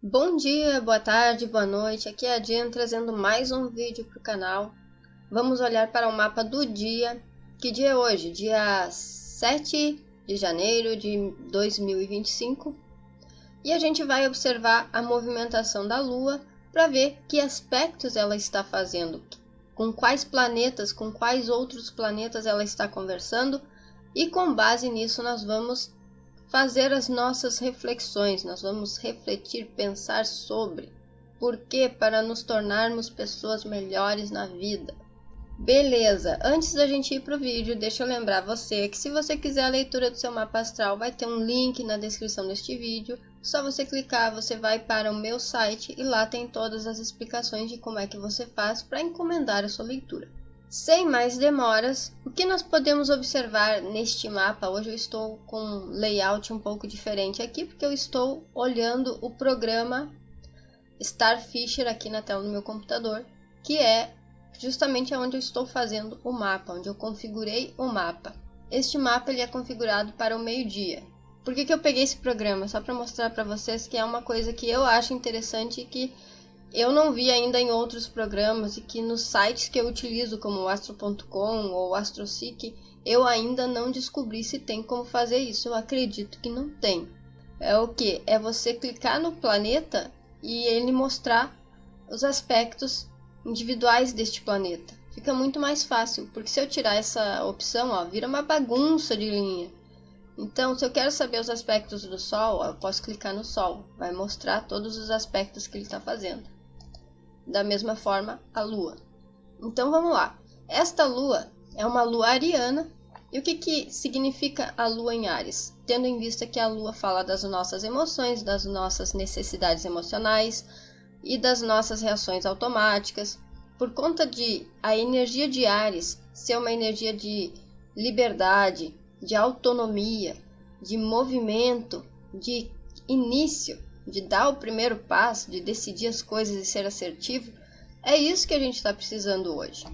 Bom dia, boa tarde, boa noite, aqui é a Jen trazendo mais um vídeo para o canal. Vamos olhar para o mapa do dia. Que dia é hoje? Dia 7 de janeiro de 2025. E a gente vai observar a movimentação da Lua para ver que aspectos ela está fazendo, com quais planetas, com quais outros planetas ela está conversando, e com base nisso nós vamos fazer as nossas reflexões, nós vamos refletir, pensar sobre por que para nos tornarmos pessoas melhores na vida. Beleza, antes da gente ir para o vídeo, deixa eu lembrar você que se você quiser a leitura do seu mapa astral, vai ter um link na descrição deste vídeo. Só você clicar, você vai para o meu site e lá tem todas as explicações de como é que você faz para encomendar a sua leitura. Sem mais demoras, o que nós podemos observar neste mapa? Hoje eu estou com um layout um pouco diferente aqui, porque eu estou olhando o programa Starfisher aqui na tela do meu computador, que é justamente onde eu estou fazendo o mapa, onde eu configurei o mapa. Este mapa ele é configurado para o meio-dia. Por que eu peguei esse programa? Só para mostrar para vocês que é uma coisa que eu acho interessante e que eu não vi ainda em outros programas, e que nos sites que eu utilizo, como o astro.com ou AstroSeek, eu ainda não descobri se tem como fazer isso. Eu acredito que não tem. É o que? É você clicar no planeta e ele mostrar os aspectos individuais deste planeta. Fica muito mais fácil, porque se eu tirar essa opção, ó, vira uma bagunça de linha. Então, se eu quero saber os aspectos do Sol, ó, eu posso clicar no Sol. Vai mostrar todos os aspectos que ele está fazendo. Da mesma forma, a Lua. Então, vamos lá. Esta Lua é uma Lua ariana. E o que significa a Lua em Áries? Tendo em vista que a Lua fala das nossas emoções, das nossas necessidades emocionais e das nossas reações automáticas. Por conta de a energia de Áries ser uma energia de liberdade, de autonomia, de movimento, de início, de dar o primeiro passo, de decidir as coisas e ser assertivo, é isso que a gente está precisando hoje.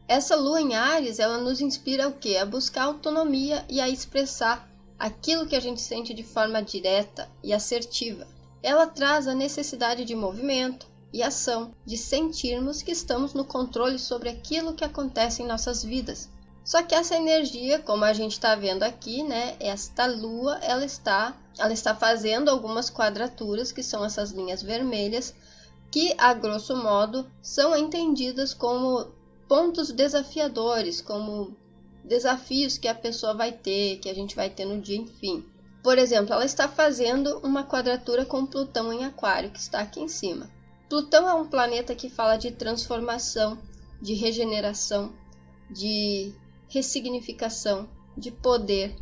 Essa Lua em Áries, ela nos inspira o quê? A buscar autonomia e a expressar aquilo que a gente sente de forma direta e assertiva. Ela traz a necessidade de movimento e ação, de sentirmos que estamos no controle sobre aquilo que acontece em nossas vidas. Só que essa energia, como a gente está vendo aqui, né, esta Lua, ela está fazendo algumas quadraturas, que são essas linhas vermelhas, que, a grosso modo, são entendidas como pontos desafiadores, como desafios que a pessoa vai ter, que a gente vai ter no dia, enfim. Por exemplo, ela está fazendo uma quadratura com Plutão em Aquário, que está aqui em cima. Plutão é um planeta que fala de transformação, de regeneração, de ressignificação, de poder.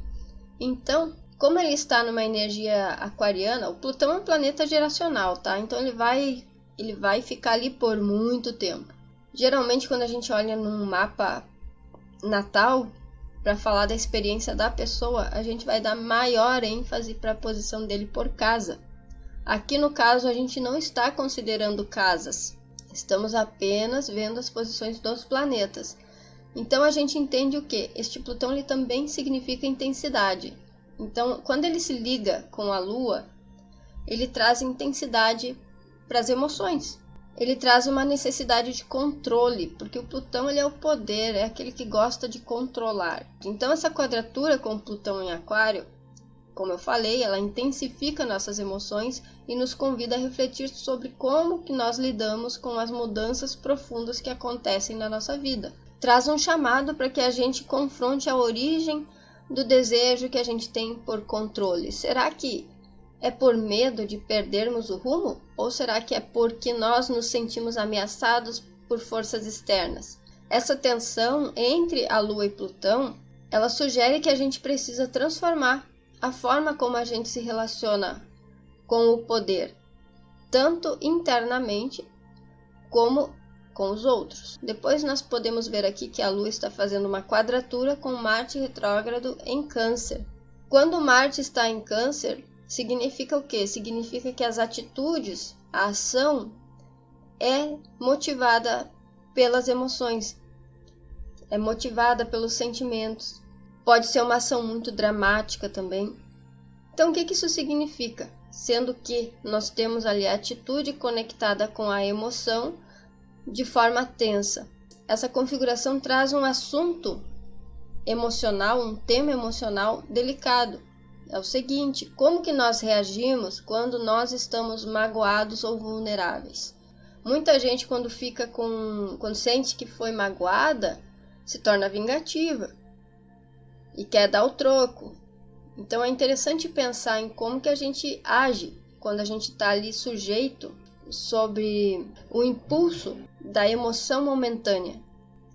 Então, como ele está numa energia aquariana, o Plutão é um planeta geracional, tá? Então ele vai ficar ali por muito tempo. Geralmente, quando a gente olha num mapa natal, para falar da experiência da pessoa, a gente vai dar maior ênfase para a posição dele por casa. Aqui no caso, a gente não está considerando casas, estamos apenas vendo as posições dos planetas. Então a gente entende o que? Este Plutão ele também significa intensidade. Então, quando ele se liga com a Lua, ele traz intensidade para as emoções. Ele traz uma necessidade de controle, porque o Plutão ele é o poder, é aquele que gosta de controlar. Então essa quadratura com Plutão em Aquário, como eu falei, ela intensifica nossas emoções e nos convida a refletir sobre como que nós lidamos com as mudanças profundas que acontecem na nossa vida. Traz um chamado para que a gente confronte a origem do desejo que a gente tem por controle. Será que é por medo de perdermos o rumo? Ou será que é porque nós nos sentimos ameaçados por forças externas? Essa tensão entre a Lua e Plutão, ela sugere que a gente precisa transformar a forma como a gente se relaciona com o poder, tanto internamente como com os outros. Depois nós podemos ver aqui que a Lua está fazendo uma quadratura com Marte retrógrado em Câncer. Quando Marte está em Câncer, significa o quê? Significa que as atitudes, a ação, é motivada pelas emoções, é motivada pelos sentimentos. Pode ser uma ação muito dramática também. Então, o que isso significa? sendo que nós temos ali a atitude conectada com a emoção de forma tensa. Essa configuração traz um assunto emocional, um tema emocional delicado. É o seguinte: como que nós reagimos quando nós estamos magoados ou vulneráveis? Muita gente, quando sente que foi magoada, se torna vingativa e quer dar o troco. Então é interessante pensar em como que a gente age quando a gente está ali sujeito sobre o impulso da emoção momentânea,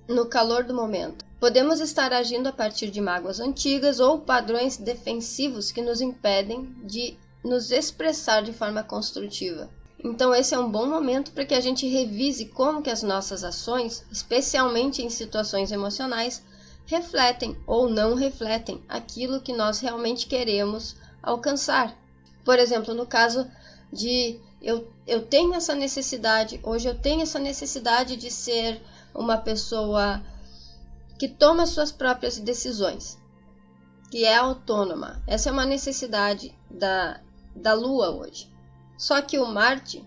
no calor do momento. Podemos estar agindo a partir de mágoas antigas ou padrões defensivos que nos impedem de nos expressar de forma construtiva. Então esse é um bom momento para que a gente revise como que as nossas ações, especialmente em situações emocionais, refletem ou não refletem aquilo que nós realmente queremos alcançar. Por exemplo, no caso de eu tenho essa necessidade, hoje eu tenho essa necessidade de ser uma pessoa que toma suas próprias decisões, que é autônoma. Essa é uma necessidade da Lua hoje. Só que o Marte,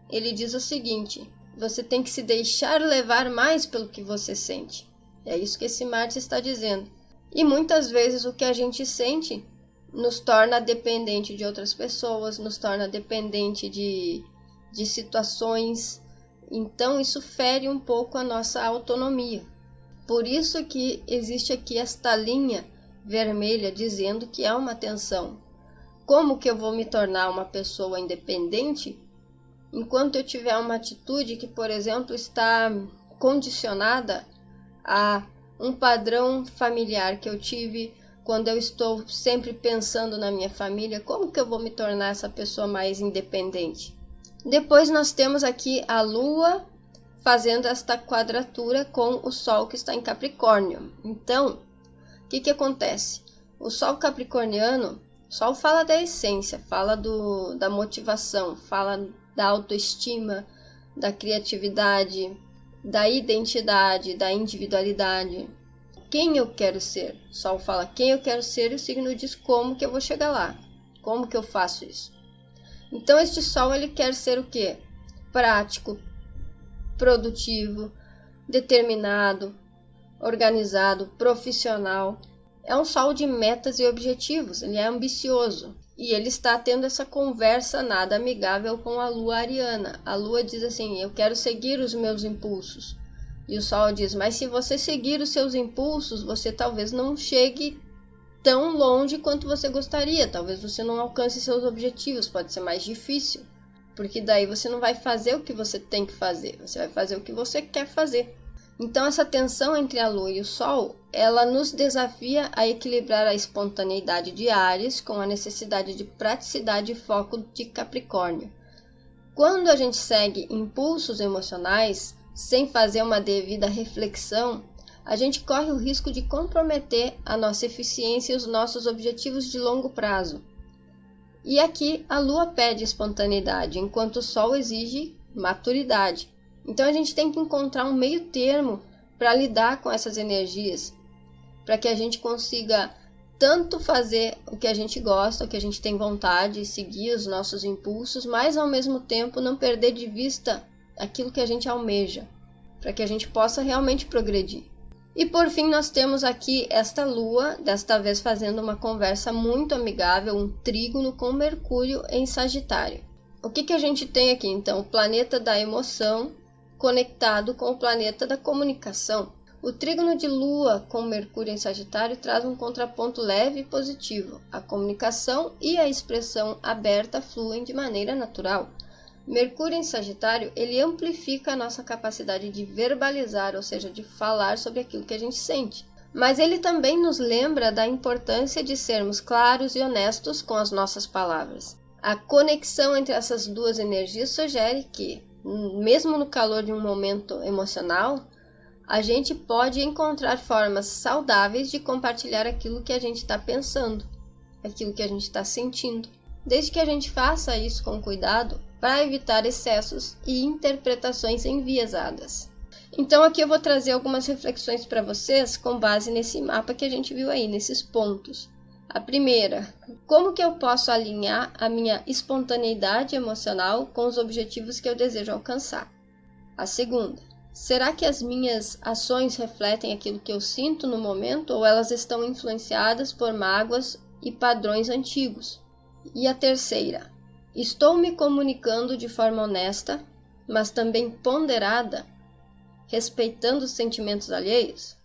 ele diz o seguinte: você tem que se deixar levar mais pelo que você sente. É isso que esse Marte está dizendo. E muitas vezes o que a gente sente nos torna dependente de outras pessoas, nos torna dependente de situações. Então isso fere um pouco a nossa autonomia. Por isso que existe aqui esta linha vermelha dizendo que há uma tensão. Como que eu vou me tornar uma pessoa independente enquanto eu tiver uma atitude que, por exemplo, está condicionada a um padrão familiar que eu tive quando eu estou sempre pensando na minha família? Como que eu vou me tornar essa pessoa mais independente? Depois nós temos aqui a Lua fazendo esta quadratura com o Sol que está em Capricórnio. Então, o que acontece? O Sol capricorniano, o Sol fala da essência, fala da motivação, fala da autoestima, da criatividade, da identidade, da individualidade. Quem eu quero ser? O Sol fala quem eu quero ser e o signo diz como que eu vou chegar lá, como que eu faço isso. Então este Sol ele quer ser o quê? Prático, produtivo, determinado, organizado, profissional. É um Sol de metas e objetivos, ele é ambicioso. E ele está tendo essa conversa nada amigável com a Lua ariana. A Lua diz assim: eu quero seguir os meus impulsos. E o Sol diz: mas se você seguir os seus impulsos, você talvez não chegue tão longe quanto você gostaria. Talvez você não alcance seus objetivos, pode ser mais difícil. Porque daí você não vai fazer o que você tem que fazer, você vai fazer o que você quer fazer. Então essa tensão entre a Lua e o Sol, ela nos desafia a equilibrar a espontaneidade de Áries com a necessidade de praticidade e foco de Capricórnio. Quando a gente segue impulsos emocionais, sem fazer uma devida reflexão, a gente corre o risco de comprometer a nossa eficiência e os nossos objetivos de longo prazo. E aqui a Lua pede espontaneidade, enquanto o Sol exige maturidade. Então a gente tem que encontrar um meio termo para lidar com essas energias, para que a gente consiga tanto fazer o que a gente gosta, o que a gente tem vontade, seguir os nossos impulsos, mas ao mesmo tempo não perder de vista aquilo que a gente almeja, para que a gente possa realmente progredir. E por fim nós temos aqui esta Lua, desta vez fazendo uma conversa muito amigável, um trígono com Mercúrio em Sagitário. O que a gente tem aqui então? O planeta da emoção conectado com o planeta da comunicação. O trígono de Lua com Mercúrio em Sagitário traz um contraponto leve e positivo. A comunicação e a expressão aberta fluem de maneira natural. Mercúrio em Sagitário, ele amplifica a nossa capacidade de verbalizar, ou seja, de falar sobre aquilo que a gente sente. Mas ele também nos lembra da importância de sermos claros e honestos com as nossas palavras. A conexão entre essas duas energias sugere que, mesmo no calor de um momento emocional, a gente pode encontrar formas saudáveis de compartilhar aquilo que a gente está pensando, aquilo que a gente está sentindo, desde que a gente faça isso com cuidado para evitar excessos e interpretações enviesadas. Então aqui eu vou trazer algumas reflexões para vocês com base nesse mapa que a gente viu aí, nesses pontos. A primeira, como que eu posso alinhar a minha espontaneidade emocional com os objetivos que eu desejo alcançar? A segunda, será que as minhas ações refletem aquilo que eu sinto no momento ou elas estão influenciadas por mágoas e padrões antigos? E a terceira, estou me comunicando de forma honesta, mas também ponderada, respeitando os sentimentos alheios?